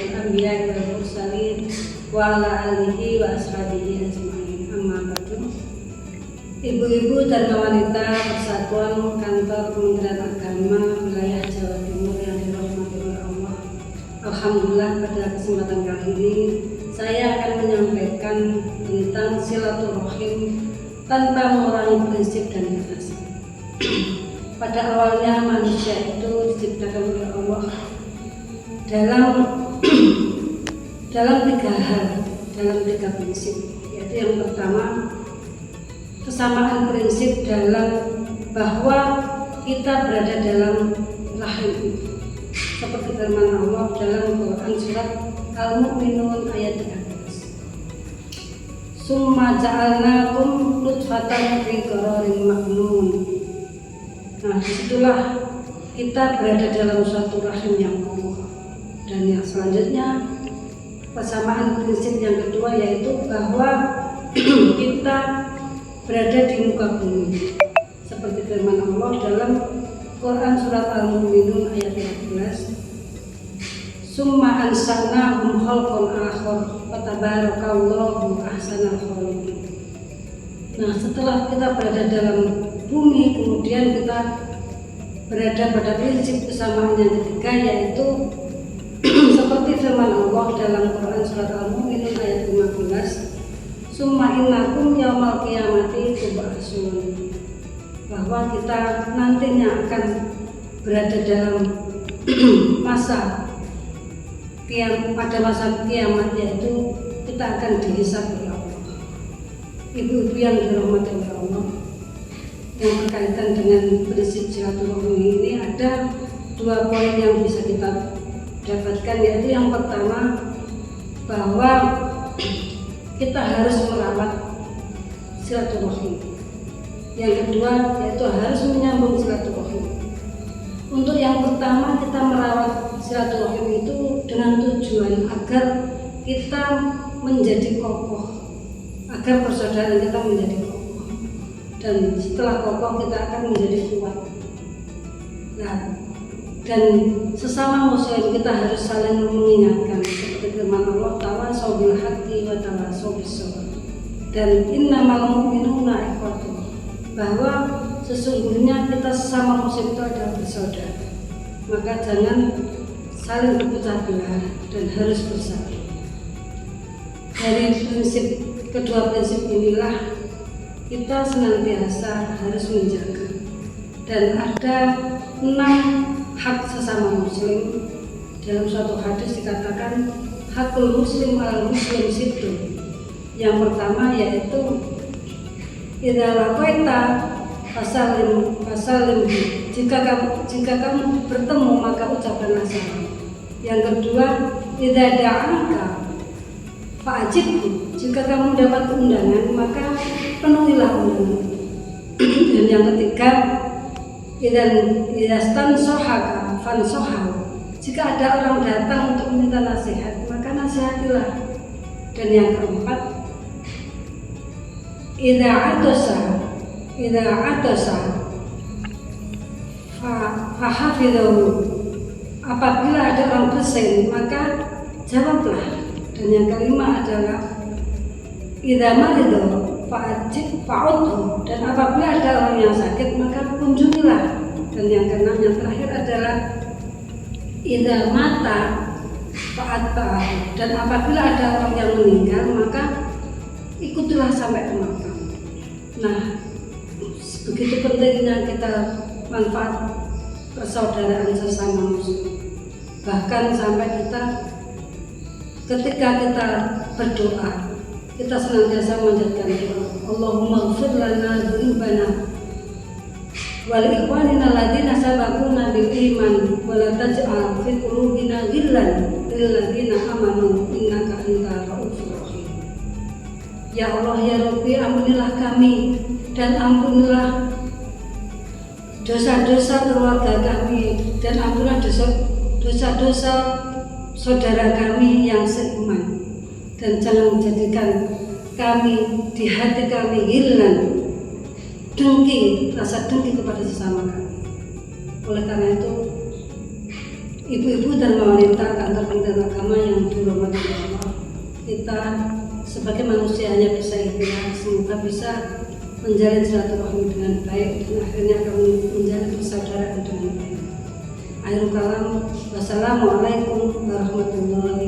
asyrafil anbiya'i wal mursalin wa ala alihi wa ashabihi ajma'in. Amma ba'du. Ibu-ibu dan wanita Persatuan Kantor Kementerian Agama Wilayah Jawa Timur yang dirahmati oleh Allah. Alhamdulillah, pada kesempatan kali ini saya akan menyampaikan tentang silaturahim tanpa mengurangi prinsip dan batas. Pada awalnya manusia itu diciptakan oleh Allah dalam tiga hal, dalam tiga prinsip, yaitu yang pertama kesamaan prinsip dalam bahwa kita berada dalam rahim, seperti firman Allah dalam Quran surat Al-Mu'minun ayat 13. Summa ja'alnakum nutfatan fi qararin maknun. Nah, disitulah kita berada dalam suatu rahim yang kokoh. Dan yang selanjutnya kesamaan prinsip yang kedua yaitu bahwa kita berada di muka bumi, seperti firman Allah dalam Quran surat Al-Mu'minun ayat 13. Summa ansa'nahum khalqan akhar wa tabarakallahu ahsanul khaliqin. Nah, setelah kita berada dalam bumi, kemudian kita berada pada prinsip kesamaan yang ketiga, yaitu seperti firman Allah dalam Quran surat Al-Mu'minun ayat 15. Summa innakum yaumal qiyamati tub'atsun. Bahwa kita nantinya akan berada dalam pada masa kiamat, yaitu kita akan dihisab oleh Allah. Ibu-ibu yang dirahmati oleh Allah, yang berkaitan dengan prinsip silaturahmi ini ada dua poin yang bisa kita dapatkan, yaitu yang pertama bahwa kita harus merawat silaturahmi. Yang kedua yaitu harus menyambung silaturahmi. Untuk yang pertama, kita merawat silaturahmi itu dengan tujuan agar kita menjadi kokoh, agar persaudaraan kita menjadi kokoh, dan setelah kokoh kita akan menjadi kuat. Nah, dan sesama muslim kita harus saling mengingatkan, seperti firman Allah tawassaw bil haqqi wa tawassaw bis sabr. Dan innamal mu'minuna ikhwatun, bahwa sesungguhnya kita sesama muslim itu adalah bersaudara. Maka jangan saling berpecah belah dan harus bersatu. Dari kedua prinsip inilah kita senantiasa harus menjaga. Dan ada 6 hak sesama muslim. Dalam suatu hadis dikatakan hakul muslim al muslim situ. Yang pertama yaitu idza laqaita fasallim. Jika kamu bertemu maka ucapkanlah salam. Yang kedua, idza da'aka fa'ajibhu. Jika kamu dapat undangan maka penuhilah undangan. Dan yang ketiga, idza stansohaka fansohahu. Jika ada orang datang untuk meminta nasihat maka nasihatilah. Dan yang keempat, idza atasa fahafidhahu. Apabila ada orang bersin maka jawablah. Dan yang kelima adalah idza maridha fa'udhu. Dan apabila ada orang yang sakit maka kunjungilah. Dan yang keenam, yang terakhir adalah idza mata fa'atba'ahu. Dan apabila ada orang yang meninggal maka ikutilah sampai ke makam. Nah, begitu pentingnya kita manfaat persaudaraan sesama muslim. Bahkan sampai ketika kita berdoa, kita senantiasa menjadikan doa, Allahumma ighfir lana dzunubana wal ikhwanina alladziina sabaquna bil iman wa la taj'al fi qulubina ghillan lil ladziina amanu innaka antal ra'ufur rahim. Ya Allah, ya Rabbi, ampunilah kami dan ampunilah dosa-dosa keluarga kami, dan ampunilah dosa-dosa saudara kami yang seiman, dan jangan menjadikan kami di hati kami hilang rasa dengki kepada sesama kami. Oleh karena itu, ibu-ibu dan wanita kantor Kementerian Agama yang dirahmati Allah, kita sebagai manusia hanya bisa ikhtiar, semoga bisa menjalin silaturahmi dengan baik dan akhirnya akan menjalin persaudaraan dengan baik. Akhirul kalam, wassalamualaikum warahmatullahi